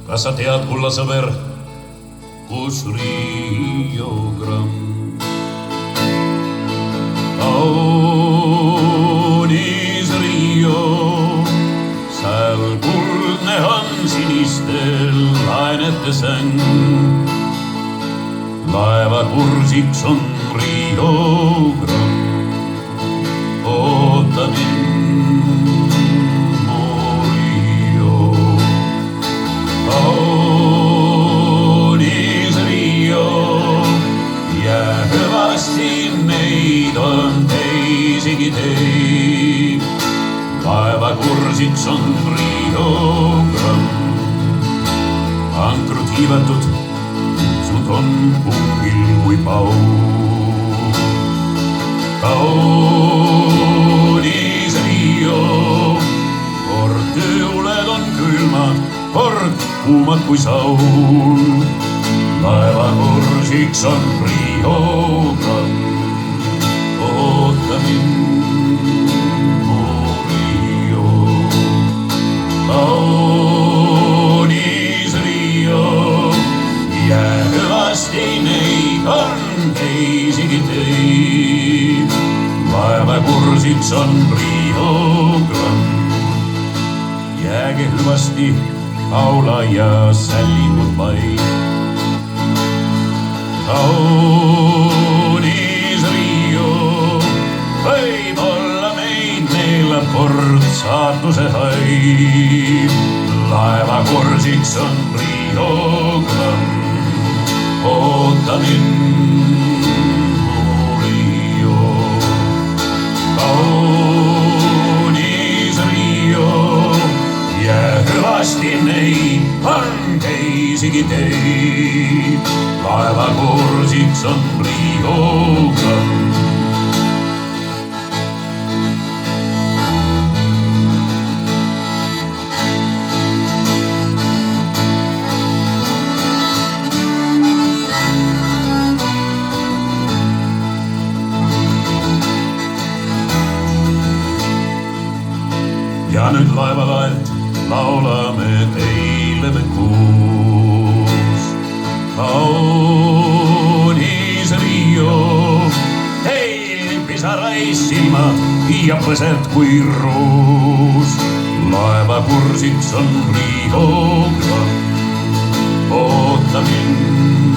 Kas sa tead, kulla sõber, kus Rio Grande? Kaunis Rio, seal kuldne on sinistel lainete säng. Laeva kursiks on Rio Grande, oota mind, mu Rio. Kaunis Rio, jää hüvasti, neid on teisigi teid. Laeva kursiks on Rio Grande, ankrud hiivatud, sud on pungil kui pau. Kaunis Rio, kord tuuled on külmad, kord kuumad kui saun. Laeva kursiks on Rio Grande, oota mind, mu Rio. Kaunis Rio, jää hüvasti, neid on teisigi teid. Laeva kursiks on Rio Grande, jääge hüvasti, laula ja sällingud vaid. Kaunis Rio, võib-olla meid neelab kord saatuse haid. Laeva kursiks on Rio Grande, oota mind, mu Rio. Kaunis Rio, jää hüvasti, neid on teisigi teid. Laeva kursiks on Rio Grande. Ja nüüd laevalaelt laulame teile me kuus. Kaunis Rio, teil pisarais silmad ja põsed kui ruus. Laeva kursiks on Rio Grande, oota mind,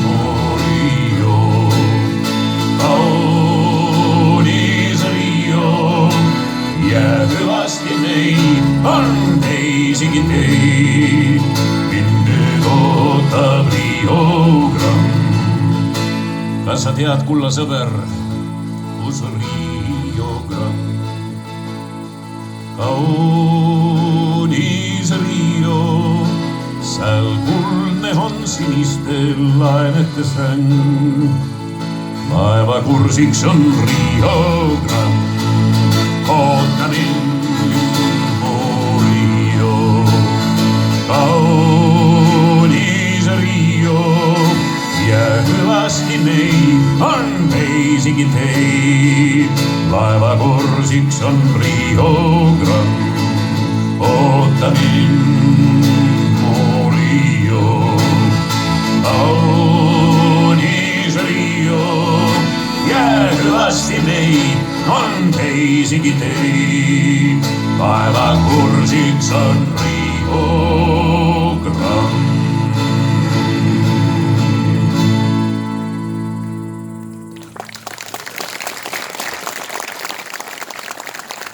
mu Rio. Kaunis Rio, jää hüvasti, neid on teisigi teid. Mind nüüd ootab Rio Grande. Kas sa tead, kulla sõber, kus Rio Grande? Kaunis Rio, seal kuldne on sinistel lainete säng. Laeva kursiks on Rio Grande, oota mind, mu Rio. Kaunis Rio, jää hüvasti, neid on teisigi teid. Laeva kursiks on Rio